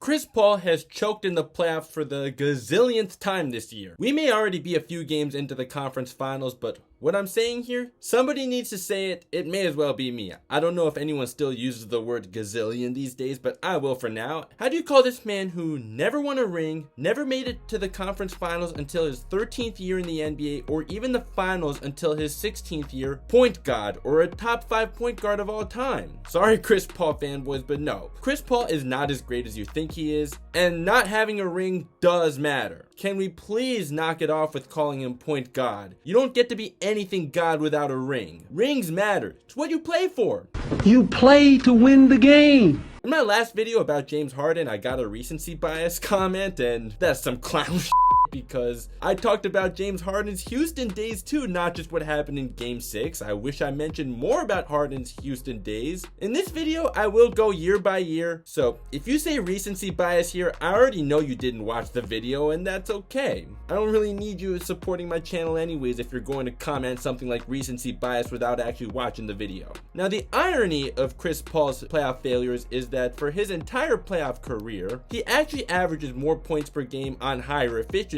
Chris Paul has choked in the playoffs for the gazillionth time this year. We may already be a few games into the conference finals, but what I'm saying here, somebody needs to say it. It may as well be me. I don't know if anyone still uses the word gazillion these days, but I will for now. How do you call this man who never won a ring, never made it to the conference finals until his 13th year in the NBA, or even the finals until his 16th year, point guard, or a top 5 point guard of all time? Sorry, Chris Paul fanboys, but no. Chris Paul is not as great as you think he is, and not having a ring does matter. Can we please knock it off with calling him point guard? You don't get to be anything God without a ring. Rings matter. It's what you play for. You play to win the game. In my last video about James Harden, I got a recency bias comment, and that's some clown shit. Because I talked about James Harden's Houston days too, not just what happened in Game 6. I wish I mentioned more about Harden's Houston days. In this video, I will go year by year. So if you say recency bias here, I already know you didn't watch the video, and that's okay. I don't really need you supporting my channel anyways if you're going to comment something like recency bias without actually watching the video. Now, the irony of Chris Paul's playoff failures is that for his entire playoff career, he actually averages more points per game on higher efficiency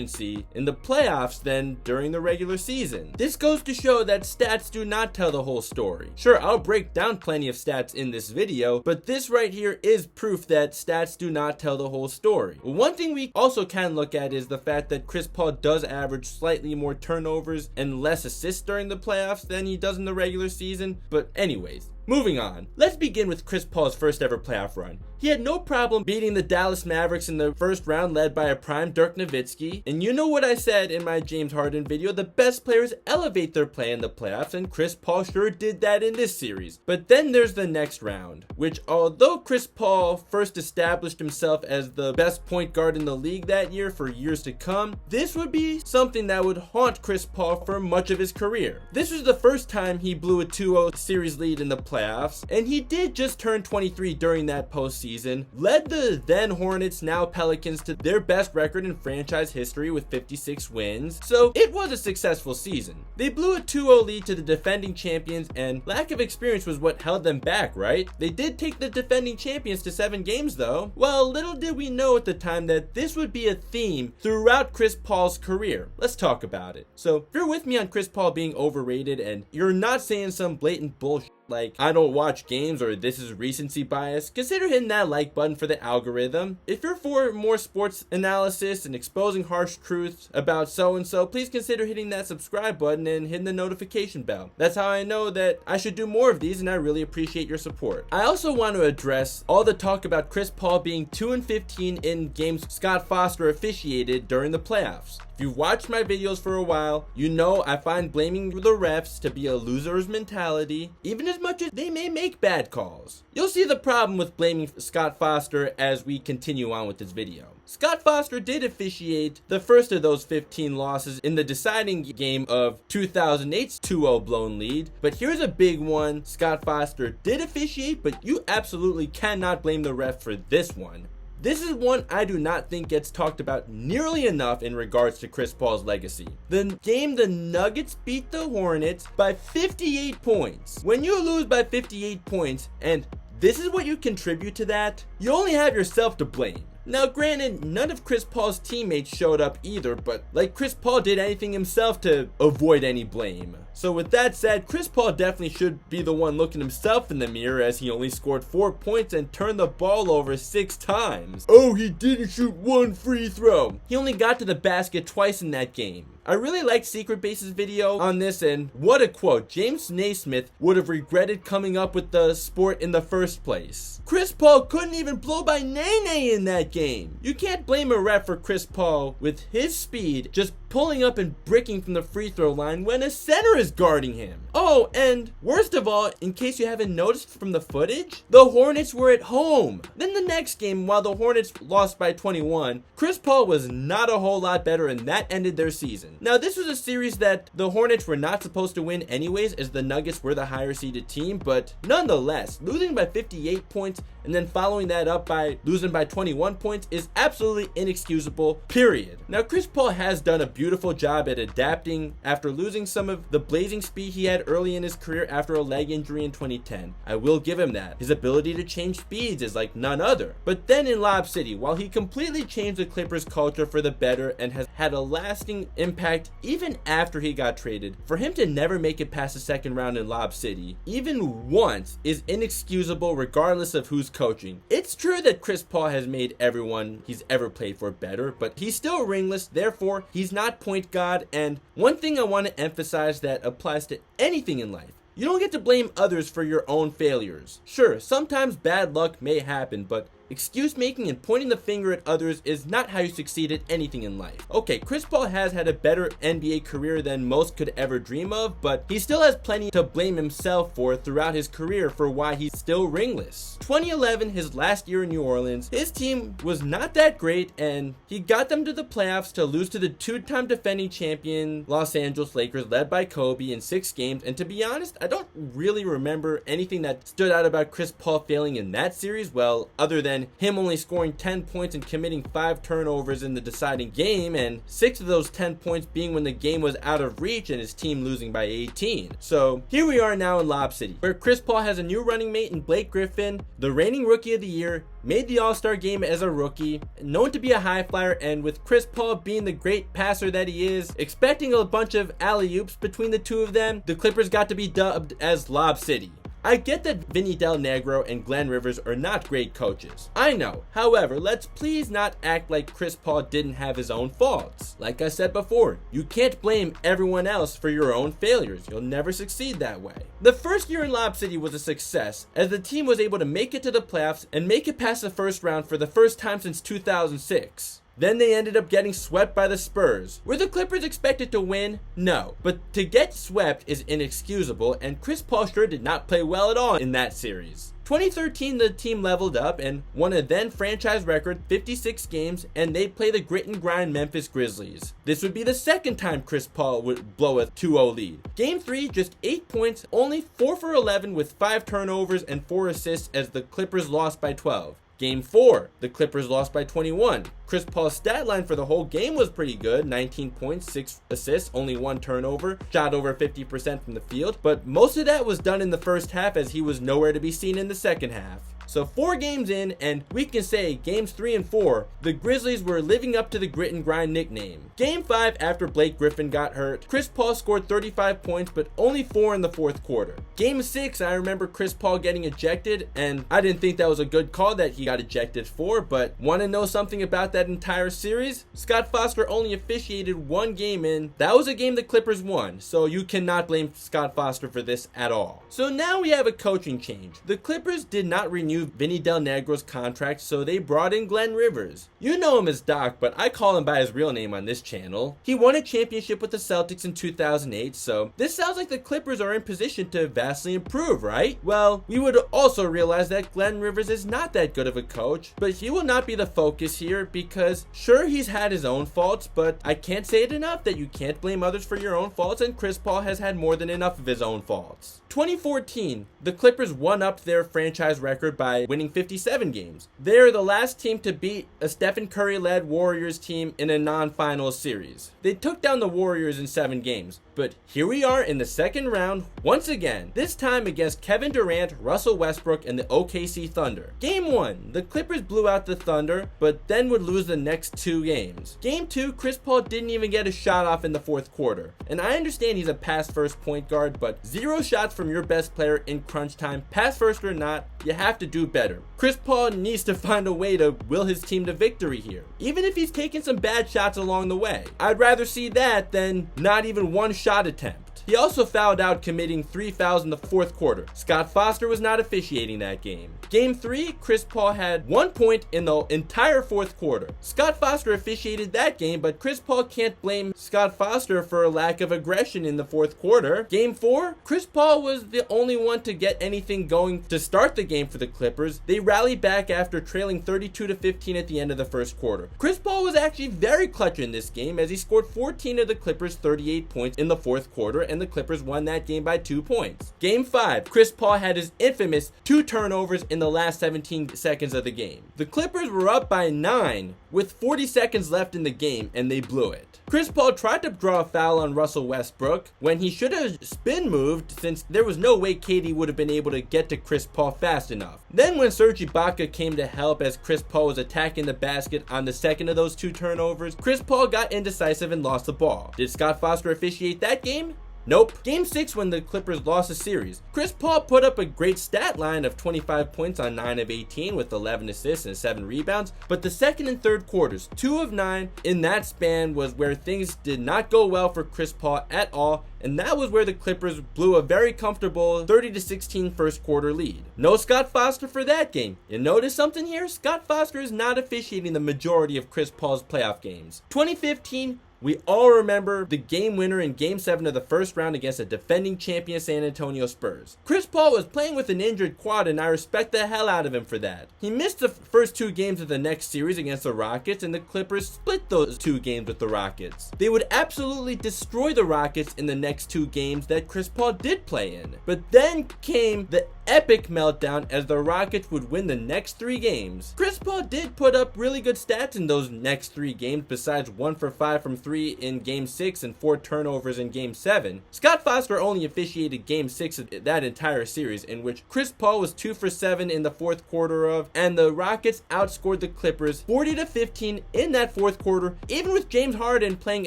in the playoffs than during the regular season. This goes to show that stats do not tell the whole story. Sure, I'll break down plenty of stats in this video, but this right here is proof that stats do not tell the whole story. One thing we also can look at is the fact that Chris Paul does average slightly more turnovers and less assists during the playoffs than he does in the regular season. But anyways, moving on. Let's begin with Chris Paul's first ever playoff run. He had no problem beating the Dallas Mavericks in the first round, led by a prime Dirk Nowitzki. And you know what I said in my James Harden video, the best players elevate their play in the playoffs, and Chris Paul sure did that in this series. But then there's the next round, which although Chris Paul first established himself as the best point guard in the league that year for years to come, this would be something that would haunt Chris Paul for much of his career. This was the first time he blew a 2-0 series lead in the playoffs, and he did just turn 23 during that postseason, led the then Hornets, now Pelicans, to their best record in franchise history with 56 wins, so it was a successful season. They blew a 2-0 lead to the defending champions, and lack of experience was what held them back, right? They did take the defending champions to 7 games though. Well, little did we know at the time that this would be a theme throughout Chris Paul's career. Let's talk about it. So if you're with me on Chris Paul being overrated and you're not saying some blatant bullshit like I don't watch games or this is recency bias, consider hitting that like button for the algorithm. If you're for more sports analysis and exposing harsh truths about so-and-so, please consider hitting that subscribe button and hitting the notification bell. That's how I know that I should do more of these, and I really appreciate your support. I also want to address all the talk about Chris Paul being 2-15 in games Scott Foster officiated during the playoffs. If you've watched my videos for a while, you know I find blaming the refs to be a loser's mentality, even as much as they may make bad calls. You'll see the problem with blaming Scott Foster as we continue on with this video. Scott Foster did officiate the first of those 15 losses in the deciding game of 2008's 2-0 blown lead, but here's a big one. Scott Foster did officiate, but you absolutely cannot blame the ref for this one. This is one I do not think gets talked about nearly enough in regards to Chris Paul's legacy. The game the Nuggets beat the Hornets by 58 points. When you lose by 58 points, and this is what you contribute to that, you only have yourself to blame. Now granted, none of Chris Paul's teammates showed up either, but like Chris Paul did anything himself to avoid any blame. So with that said, Chris Paul definitely should be the one looking himself in the mirror, as he only scored 4 points and turned the ball over 6 times. Oh, he didn't shoot 1 free throw. He only got to the basket twice in that game. I really liked Secret Base's video on this, and what a quote. James Naismith would have regretted coming up with the sport in the first place. Chris Paul couldn't even blow by Nene in that game. You can't blame a ref for Chris Paul with his speed just pulling up and bricking from the free throw line when a center is guarding him. Oh, and worst of all, in case you haven't noticed from the footage, the Hornets were at home. Then the next game, while the Hornets lost by 21, Chris Paul was not a whole lot better, and that ended their season. Now, this was a series that the Hornets were not supposed to win anyways, as the Nuggets were the higher seeded team, but nonetheless, losing by 58 points and then following that up by losing by 21 points is absolutely inexcusable, period. Now, Chris Paul has done a beautiful job at adapting after losing some of the blazing speed he had early in his career after a leg injury in 2010. I will give him that. His ability to change speeds is like none other. But then in Lob City, while he completely changed the Clippers culture for the better and has had a lasting impact even after he got traded, for him to never make it past the second round in Lob City, even once, is inexcusable regardless of who's coaching. It's true that Chris Paul has made everyone he's ever played for better, but he's still ringless, therefore he's not point god. And one thing I want to emphasize that applies to anything in life: you don't get to blame others for your own failures. Sure, sometimes bad luck may happen, but excuse making and pointing the finger at others is not how you succeed at anything in life. Okay, Chris Paul has had a better NBA career than most could ever dream of, but he still has plenty to blame himself for throughout his career for why he's still ringless. 2011, his last year in New Orleans, his team was not that great and he got them to the playoffs to lose to the two-time defending champion Los Angeles Lakers led by Kobe in 6 games, and to be honest, I don't really remember anything that stood out about Chris Paul failing in that series, well, other than him only scoring 10 points and committing 5 turnovers in the deciding game, and 6 of those 10 points being when the game was out of reach and his team losing by 18. So here we are now in Lob City, where Chris Paul has a new running mate in Blake Griffin, the reigning rookie of the year, made the All-Star game as a rookie, known to be a high flyer, and with Chris Paul being the great passer that he is, expecting a bunch of alley-oops between the two of them, the Clippers got to be dubbed as Lob City. I get that Vinny Del Negro and Glenn Rivers are not great coaches. I know. However, let's please not act like Chris Paul didn't have his own faults. Like I said before, you can't blame everyone else for your own failures. You'll never succeed that way. The first year in Lob City was a success, as the team was able to make it to the playoffs and make it past the first round for the first time since 2006. Then they ended up getting swept by the Spurs. Were the Clippers expected to win? No. But to get swept is inexcusable, and Chris Paul sure did not play well at all in that series. 2013, the team leveled up and won a then franchise record 56 games, and they play the grit and grind Memphis Grizzlies. This would be the second time Chris Paul would blow a 2-0 lead. Game 3, just 8 points, only 4 for 11 with 5 turnovers and 4 assists as the Clippers lost by 12. Game 4, the Clippers lost by 21. Chris Paul's stat line for the whole game was pretty good: 19 points, 6 assists, only 1 turnover, shot over 50% from the field, but most of that was done in the first half as he was nowhere to be seen in the second half. So 4 games in, and we can say games 3 and 4, the Grizzlies were living up to the grit and grind nickname. Game 5, after Blake Griffin got hurt, Chris Paul scored 35 points, but only 4 in the fourth quarter. Game 6, I remember Chris Paul getting ejected, and I didn't think that was a good call that he got ejected for, but want to know something about that entire series? Scott Foster only officiated 1 game in. That was a game the Clippers won, so you cannot blame Scott Foster for this at all. So now we have a coaching change. The Clippers did not renew Vinny Del Negro's contract, so they brought in Glenn Rivers. You know him as Doc, but I call him by his real name on this channel. He won a championship with the Celtics in 2008, so this sounds like the Clippers are in position to vastly improve, right? Well, we would also realize that Glenn Rivers is not that good of a coach, but he will not be the focus here because sure, he's had his own faults, but I can't say it enough that you can't blame others for your own faults, and Chris Paul has had more than enough of his own faults. 2014, the Clippers won up their franchise record by winning 57 games. They're the last team to beat a Stephen Curry-led Warriors team in a non-finals series. They took down the Warriors in 7 games, but here we are in the second round once again, this time against Kevin Durant, Russell Westbrook, and the OKC Thunder. Game 1, the Clippers blew out the Thunder, but then would lose the next 2 games. Game 2, Chris Paul didn't even get a shot off in the fourth quarter. And I understand he's a pass-first point guard, but 0 shots from your best player in crunch time, pass first or not, you have to do better. Chris Paul needs to find a way to will his team to victory here, even if he's taking some bad shots along the way. I'd rather see that than not even 1 shot attempt. He also fouled out, committing 3 fouls in the fourth quarter. Scott Foster was not officiating that game. Game 3, Chris Paul had 1 point in the entire fourth quarter. Scott Foster officiated that game, but Chris Paul can't blame Scott Foster for a lack of aggression in the fourth quarter. Game 4, Chris Paul was the only one to get anything going to start the game for the Clippers. They rallied back after trailing 32-15 at the end of the first quarter. Chris Paul was actually very clutch in this game as he scored 14 of the Clippers' 38 points in the fourth quarter, and and the Clippers won that game by 2 points. Game 5, Chris Paul had his infamous 2 turnovers in the last 17 seconds of the game. The Clippers were up by 9 with 40 seconds left in the game, and they blew it. Chris Paul tried to draw a foul on Russell Westbrook when he should have spin moved, since there was no way KD would have been able to get to Chris Paul fast enough. Then when Serge Ibaka came to help as Chris Paul was attacking the basket on the second of those 2 turnovers, Chris Paul got indecisive and lost the ball. Did Scott Foster officiate that game? Nope. Game 6, when the Clippers lost the series, Chris Paul put up a great stat line of 25 points on 9 of 18 with 11 assists and 7 rebounds, but the second and third quarters, 2 of 9 in that span, was where things did not go well for Chris Paul at all, and that was where the Clippers blew a very comfortable 30-16 first quarter lead. No Scott Foster for that game. You notice something here? Scott Foster is not officiating the majority of Chris Paul's playoff games. 2015, we all remember the game winner in Game 7 of the first round against the defending champion San Antonio Spurs. Chris Paul was playing with an injured quad, and I respect the hell out of him for that. He missed the first 2 games of the next series against the Rockets, and the Clippers split those 2 games with the Rockets. They would absolutely destroy the Rockets in the next 2 games that Chris Paul did play in. But then came the epic meltdown as the Rockets would win the next 3 games. Chris Paul did put up really good stats in those next 3 games, besides 1 for 5 from 3 in Game 6 and 4 turnovers in Game 7. Scott Foster only officiated Game 6 of that entire series, in which Chris Paul was 2 for 7 in the fourth quarter of, and the Rockets outscored the Clippers 40-15 in that fourth quarter, even with James Harden playing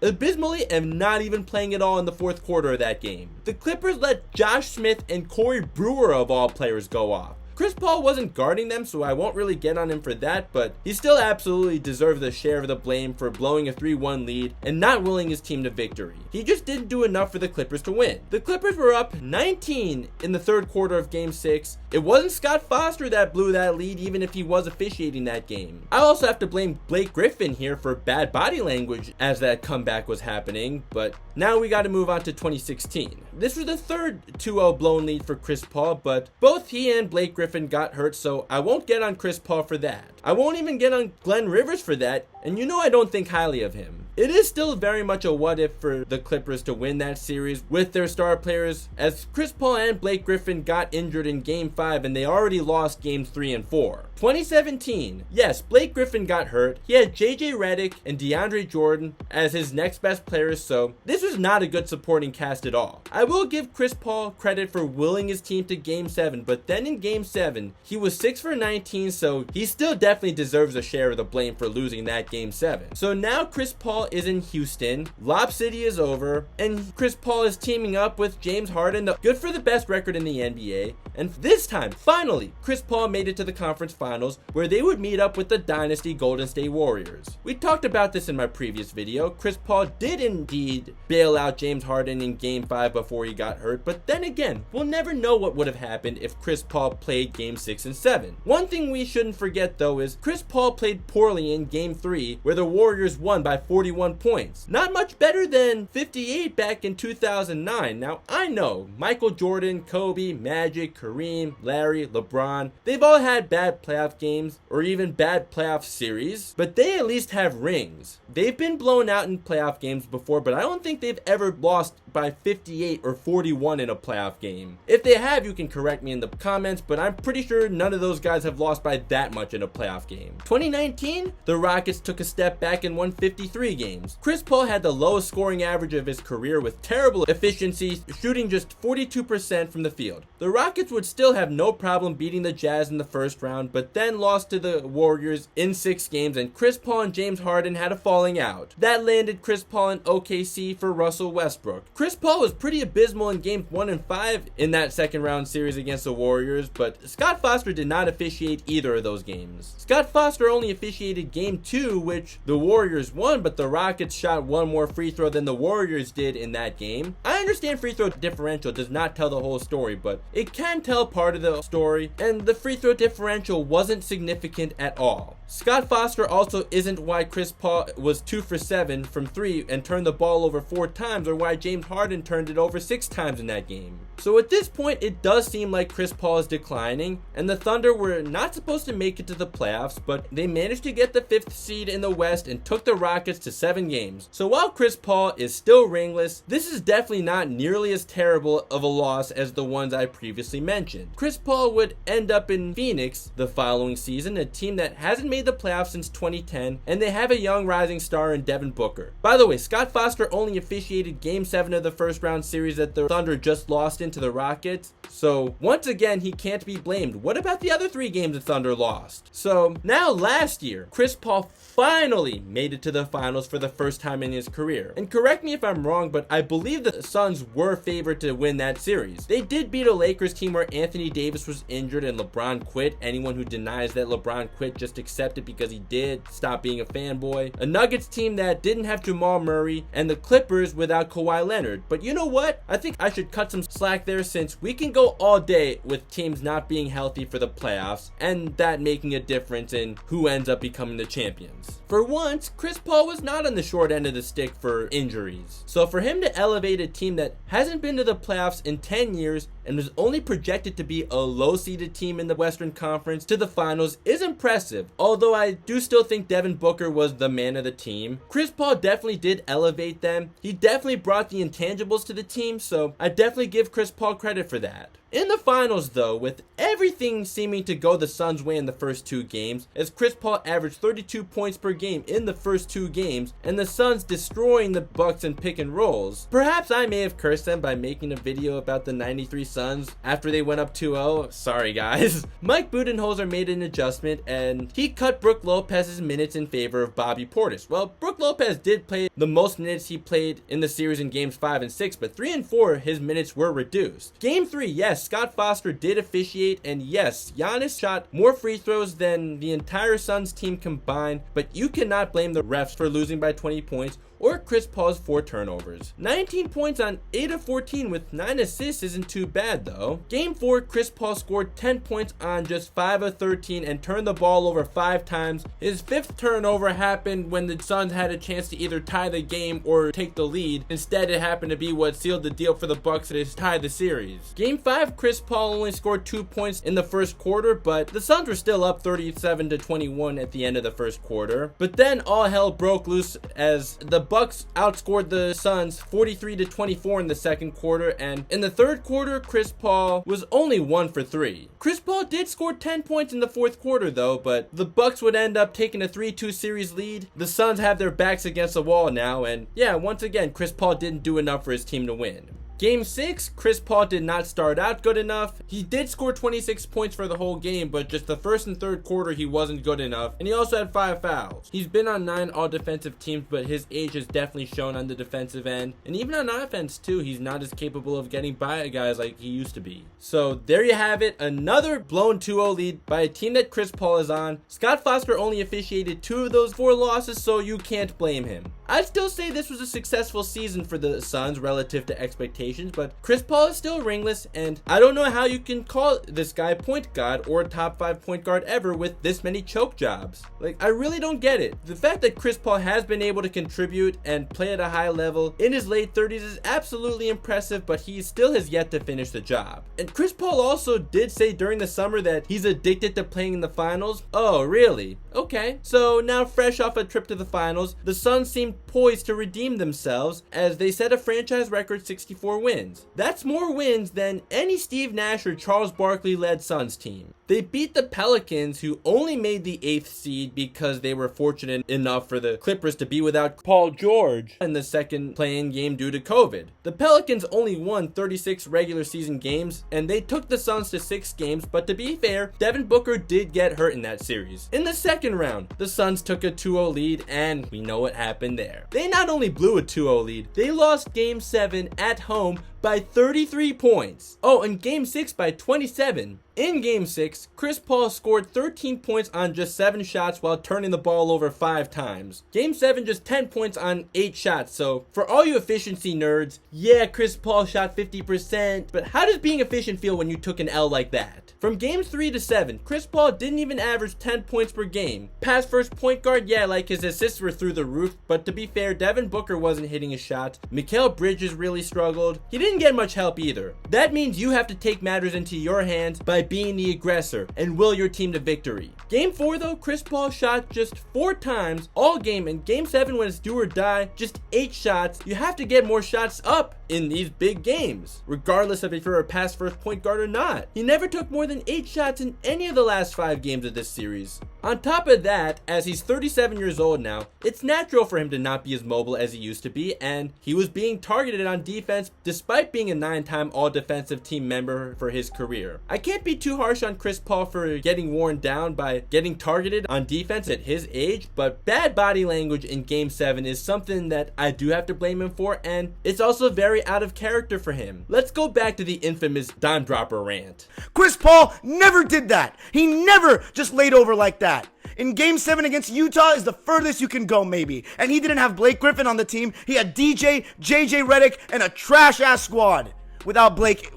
abysmally and not even playing at all in the fourth quarter of that game. The Clippers let Josh Smith and Corey Brewer of all players go off. Chris Paul wasn't guarding them, so I won't really get on him for that, but he still absolutely deserves a share of the blame for blowing a 3-1 lead and not willing his team to victory. He just didn't do enough for the Clippers to win. The Clippers were up 19 in the third quarter of Game 6. It wasn't Scott Foster that blew that lead, even if he was officiating that game. I also have to blame Blake Griffin here for bad body language as that comeback was happening, but now we got to move on to 2016. This was the third 2-0 blown lead for Chris Paul, but both he and Blake Griffin got hurt, so I won't get on Chris Paul for that. I won't even get on Glenn Rivers for that, and you know I don't think highly of him. It is still very much a what if for the Clippers to win that series with their star players, as Chris Paul and Blake Griffin got injured in Game 5 and they already lost Games 3 and 4. 2017, yes, Blake Griffin got hurt. He had JJ Redick and DeAndre Jordan as his next best players, so this was not a good supporting cast at all. I will give Chris Paul credit for willing his team to Game 7, but then in Game 7, he was 6 for 19, so he still definitely deserves a share of the blame for losing that Game 7. So now Chris Paul is in Houston, Lob City is over, and Chris Paul is teaming up with James Harden, good for the best record in the NBA, and this time, finally, Chris Paul made it to the conference finals, where they would meet up with the dynasty Golden State Warriors. We talked about this in my previous video. Chris Paul did indeed bail out James Harden in Game 5 before he got hurt, but then again, we'll never know what would have happened if Chris Paul played Game 6 and 7. One thing we shouldn't forget though is Chris Paul played poorly in Game 3, where the Warriors won by 41 points. Not much better than 58 back in 2009. Now, I know Michael Jordan, Kobe, Magic, Kareem, Larry, LeBron, they've all had bad playoff games or even bad playoff series, but they at least have rings. They've been blown out in playoff games before, but I don't think they've ever lost by 58 or 41 in a playoff game. If they have, you can correct me in the comments, but I'm pretty sure none of those guys have lost by that much in a playoff game. 2019, the Rockets took a step back and won 53 games. Chris Paul had the lowest scoring average of his career with terrible efficiency, shooting just 42% from the field. The Rockets would still have no problem beating the Jazz in the first round, but then lost to the Warriors in 6 games, and Chris Paul and James Harden had a falling out. That landed Chris Paul in OKC for Russell Westbrook. Chris Paul was pretty abysmal in Games 1 and 5 in that second round series against the Warriors, but Scott Foster did not officiate either of those games. Scott Foster only officiated Game 2, which the Warriors won, but the Rockets shot 1 more free throw than the Warriors did in that game. I understand free throw differential does not tell the whole story, but it can tell part of the story, and the free throw differential wasn't significant at all. Scott Foster also isn't why Chris Paul was 2 for 7 from 3 and turned the ball over 4 times, or why James Harden turned it over 6 times in that game. So at this point, it does seem like Chris Paul is declining, and the Thunder were not supposed to make it to the playoffs, but they managed to get the 5th seed in the West and took the Rockets to 7 games. So while Chris Paul is still ringless, this is definitely not nearly as terrible of a loss as the ones I previously mentioned. Chris Paul would end up in Phoenix the following season, a team that hasn't made the playoffs since 2010, and they have a young rising star in Devin Booker. By the way, Scott Foster only officiated Game 7 of the first round series that the Thunder just lost into the Rockets, so once again he can't be blamed. What about the other 3 games the Thunder lost? So now last year, Chris Paul finally made it to the finals for the first time in his career. And correct me if I'm wrong, but I believe the Suns were favored to win that series. They did beat a Lakers team where Anthony Davis was injured and LeBron quit. Anyone who denies that LeBron quit, just accept it because he did. Stop being a fanboy. A Nuggets team that didn't have Jamal Murray, and the Clippers without Kawhi Leonard. But you know what? I think I should cut some slack there, since we can go all day with teams not being healthy for the playoffs and that making a difference in who ends up becoming the champions. For once, Chris Paul was not on the short end of the stick for injuries. So for him to elevate a team that hasn't been to the playoffs in 10 years and was only projected to be a low-seeded team in the Western Conference to the finals is impressive. Although I do still think Devin Booker was the man of the team, Chris Paul definitely did elevate them. He definitely brought the intangibles to the team, so I definitely give Chris Paul credit for that. In the finals though, with everything seeming to go the Suns' way in the first 2 games, as Chris Paul averaged 32 points per game in the first 2 games, and the Suns destroying the Bucks in pick and rolls, perhaps I may have cursed them by making a video about the 93 Suns after they went up 2-0. Sorry guys. Mike Budenholzer made an adjustment and he cut Brook Lopez's minutes in favor of Bobby Portis. Well, Brook Lopez did play the most minutes he played in the series in games 5 and 6, but 3 and 4 his minutes were reduced. Game 3, yes, Scott Foster did officiate, and yes, Giannis shot more free throws than the entire Suns team combined, but you cannot blame the refs for losing by 20 points or Chris Paul's 4 turnovers. 19 points on 8 of 14 with 9 assists isn't too bad though. Game 4, Chris Paul scored 10 points on just 5 of 13 and turned the ball over 5 times. His 5th turnover happened when the Suns had a chance to either tie the game or take the lead. Instead, it happened to be what sealed the deal for the Bucks to tie the series. Game 5, Chris Paul only scored 2 points in the first quarter, but the Suns were still up 37-21 at the end of the first quarter. But then all hell broke loose as the Bucks outscored the Suns 43-24 in the second quarter, and in the third quarter, Chris Paul was only 1 for 3. Chris Paul did score 10 points in the fourth quarter though, but the Bucks would end up taking a 3-2 series lead. The Suns have their backs against the wall now, and yeah, once again, Chris Paul didn't do enough for his team to win. Game 6, Chris Paul did not start out good enough. He did score 26 points for the whole game, but just the first and third quarter he wasn't good enough, and he also had 5 fouls. He's been on 9 all-defensive teams, but his age has definitely shown on the defensive end, and even on offense too, he's not as capable of getting by guys like he used to be. So there you have it, another blown 2-0 lead by a team that Chris Paul is on. Scott Foster only officiated 2 of those 4 losses, so you can't blame him. I'd still say this was a successful season for the Suns relative to expectations, but Chris Paul is still ringless, and I don't know how you can call this guy point guard or a top 5 point guard ever with this many choke jobs. Like, I really don't get it. The fact that Chris Paul has been able to contribute and play at a high level in his late 30s is absolutely impressive, but he still has yet to finish the job. And Chris Paul also did say during the summer that he's addicted to playing in the finals. Oh, really? Okay. So now, fresh off a trip to the finals, the Suns seem poised to redeem themselves as they set a franchise record 64 wins. That's more wins than any Steve Nash or Charles Barkley led Suns team. They beat the Pelicans, who only made the 8th seed because they were fortunate enough for the Clippers to be without Paul George in the second play-in game due to COVID. The Pelicans only won 36 regular season games, and they took the Suns to 6 games, but to be fair, Devin Booker did get hurt in that series. In the second round, the Suns took a 2-0 lead, and we know what happened there. They not only blew a 2-0 lead, they lost Game 7 at home by 33 points. Oh, and Game 6 by 27. In Game 6, Chris Paul scored 13 points on just 7 shots while turning the ball over 5 times. Game 7, just 10 points on 8 shots. So, for all you efficiency nerds, yeah, Chris Paul shot 50%, but how does being efficient feel when you took an L like that? From games 3 to 7, Chris Paul didn't even average 10 points per game. Pass first point guard, yeah, like his assists were through the roof, but to be fair, Devin Booker wasn't hitting his shots. Mikal Bridges really struggled. He didn't didn't get much help either. That means you have to take matters into your hands by being the aggressor and will your team to victory. Game 4 though, Chris Paul shot just 4 times all game. In Game 7 when it's do or die, just 8 shots. You have to get more shots up in these big games, regardless of if you're a pass first point guard or not. He never took more than 8 shots in any of the last 5 games of this series. On top of that, as he's 37 years old now, it's natural for him to not be as mobile as he used to be, and he was being targeted on defense despite being a 9-time all-defensive team member for his career. I can't be too harsh on Chris Paul for getting worn down by getting targeted on defense at his age, but bad body language in Game 7 is something that I do have to blame him for, and it's also very out of character for him. Let's go back to the infamous dime dropper rant. Chris Paul never did that. He never just laid over like that. In Game 7 against Utah is the furthest you can go, maybe. And he didn't have Blake Griffin on the team. He had DJ, JJ Redick, and a trash-ass squad without Blake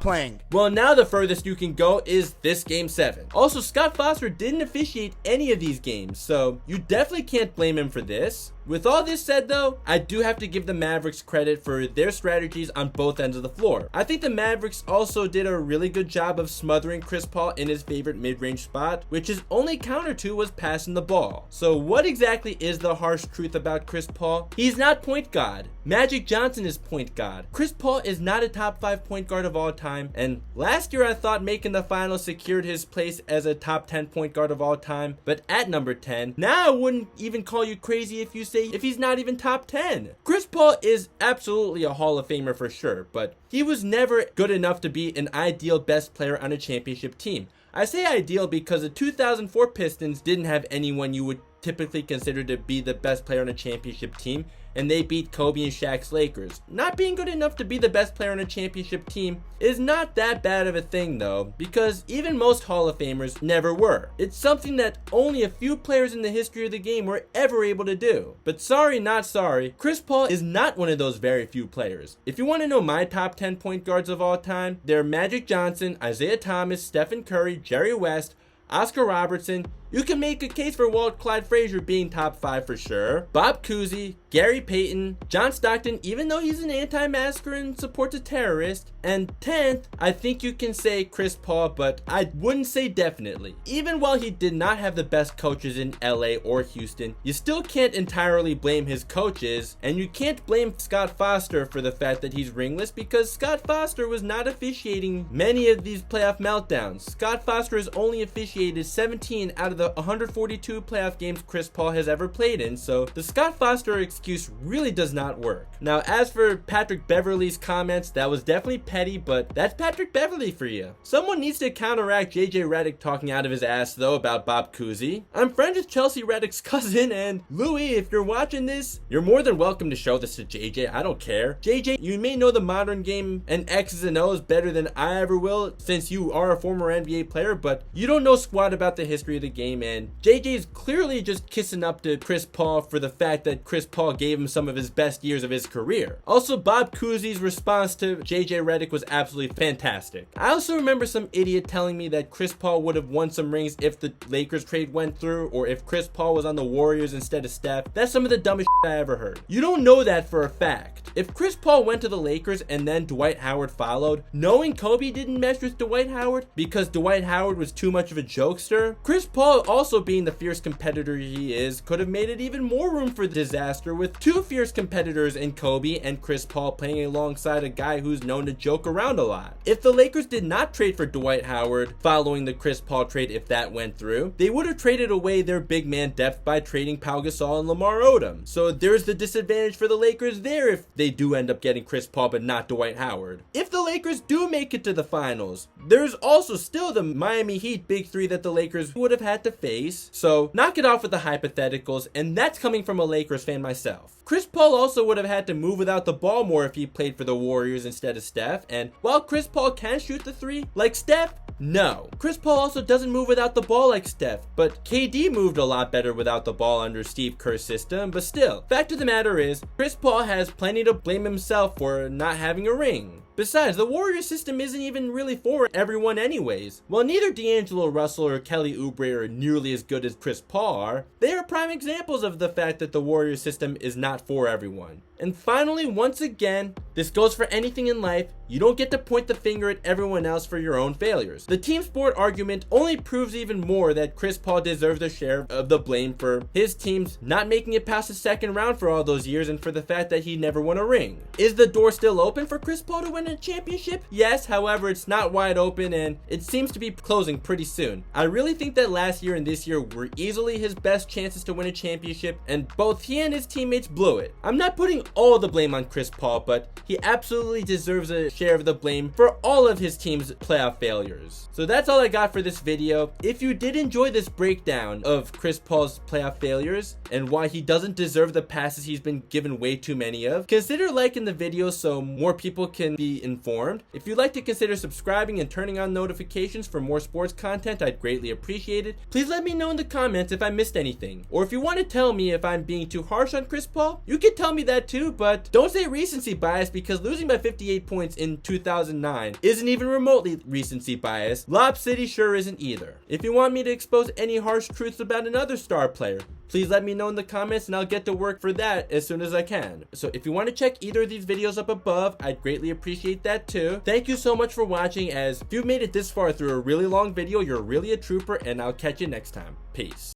playing. Well, now the furthest you can go is this Game 7. Also, Scott Foster didn't officiate any of these games, so you definitely can't blame him for this. With all this said though, I do have to give the Mavericks credit for their strategies on both ends of the floor. I think the Mavericks also did a really good job of smothering Chris Paul in his favorite mid-range spot, which his only counter to was passing the ball. So what exactly is the harsh truth about Chris Paul? He's not point guard. Magic Johnson is point guard. Chris Paul is not a top 5 point guard of all time, and last year I thought making the finals secured his place as a top 10 point guard of all time, but at number 10, now I wouldn't even call you crazy if you say if he's not even top 10. Chris Paul is absolutely a Hall of Famer for sure, but he was never good enough to be an ideal best player on a championship team. I say ideal because the 2004 Pistons didn't have anyone you would typically consider to be the best player on a championship team, and they beat Kobe and Shaq's Lakers. Not being good enough to be the best player on a championship team is not that bad of a thing though, because even most Hall of Famers never were. It's something that only a few players in the history of the game were ever able to do. But sorry, not sorry, Chris Paul is not one of those very few players. If you want to know my top 10 point guards of all time, they're Magic Johnson, Isaiah Thomas, Stephen Curry, Jerry West, Oscar Robertson. You can make a case for Walt Clyde Frazier being top 5 for sure. Bob Cousy, Gary Payton, John Stockton, even though he's an anti-masker and supports a terrorist. And 10th, I think you can say Chris Paul, but I wouldn't say definitely. Even while he did not have the best coaches in LA or Houston, you still can't entirely blame his coaches, and you can't blame Scott Foster for the fact that he's ringless, because Scott Foster was not officiating many of these playoff meltdowns. Scott Foster has only officiated 17 out of the 142 playoff games Chris Paul has ever played in, so the Scott Foster excuse really does not work. Now, as for Patrick Beverley's comments, that was definitely petty, but that's Patrick Beverley for you. Someone needs to counteract JJ Redick talking out of his ass though about Bob Cousy. I'm friends with Chelsea Redick's cousin, and Louis, if you're watching this, you're more than welcome to show this to JJ. I don't care. JJ, you may know the modern game and X's and O's better than I ever will, since you are a former NBA player, but you don't know squat about the history of the game, and JJ is clearly just kissing up to Chris Paul for the fact that Chris Paul gave him some of his best years of his career. Also, Bob Cousy's response to JJ Redick was absolutely fantastic. I also remember some idiot telling me that Chris Paul would have won some rings if the Lakers trade went through, or if Chris Paul was on the Warriors instead of Steph. That's some of the dumbest shit I ever heard. You don't know that for a fact. If Chris Paul went to the Lakers and then Dwight Howard followed, knowing Kobe didn't mesh with Dwight Howard because Dwight Howard was too much of a jokester, Chris Paul, also being the fierce competitor he is, could have made it even more room for disaster with 2 fierce competitors in Kobe and Chris Paul playing alongside a guy who's known to joke around a lot. If the Lakers did not trade for Dwight Howard following the Chris Paul trade, if that went through, they would have traded away their big man depth by trading Pau Gasol and Lamar Odom. So there's the disadvantage for the Lakers there if they do end up getting Chris Paul but not Dwight Howard. If the Lakers do make it to the finals, there's also still the Miami Heat big 3 that the Lakers would have had to face. So knock it off with the hypotheticals, and that's coming from a Lakers fan myself. Chris Paul also would have had to move without the ball more if he played for the Warriors instead of Steph, and while Chris Paul can shoot the 3 like Steph, no. Chris Paul also doesn't move without the ball like Steph, but KD moved a lot better without the ball under Steve Kerr's system. But still, fact of the matter is, Chris Paul has plenty to blame himself for not having a ring. Besides, the Warriors system isn't even really for everyone anyways. While neither D'Angelo Russell or Kelly Oubre are nearly as good as Chris Paul are, they are prime examples of the fact that the Warriors system is not for everyone. And finally, once again, this goes for anything in life, you don't get to point the finger at everyone else for your own failures. The team sport argument only proves even more that Chris Paul deserves a share of the blame for his team's not making it past the second round for all those years and for the fact that he never won a ring. Is the door still open for Chris Paul to win a championship? Yes, however, it's not wide open and it seems to be closing pretty soon. I really think that last year and this year were easily his best chances to win a championship, and both he and his teammates blew it. I'm not putting all the blame on Chris Paul, but he absolutely deserves a share of the blame for all of his team's playoff failures. So that's all I got for this video. If you did enjoy this breakdown of Chris Paul's playoff failures and why he doesn't deserve the passes he's been given way too many of, consider liking the video so more people can be informed. If you'd like to consider subscribing and turning on notifications for more sports content, I'd greatly appreciate it. Please let me know in the comments if I missed anything, or if you want to tell me if I'm being too harsh on Chris Paul, you can tell me that too, but don't say recency bias, because losing by 58 points in 2009 isn't even remotely recency bias. Lob City sure isn't either. If you want me to expose any harsh truths about another star player, please let me know in the comments and I'll get to work for that as soon as I can. So if you want to check either of these videos up above, I'd greatly appreciate that too. Thank you so much for watching, as if you've made it this far through a really long video, you're really a trooper, and I'll catch you next time. Peace.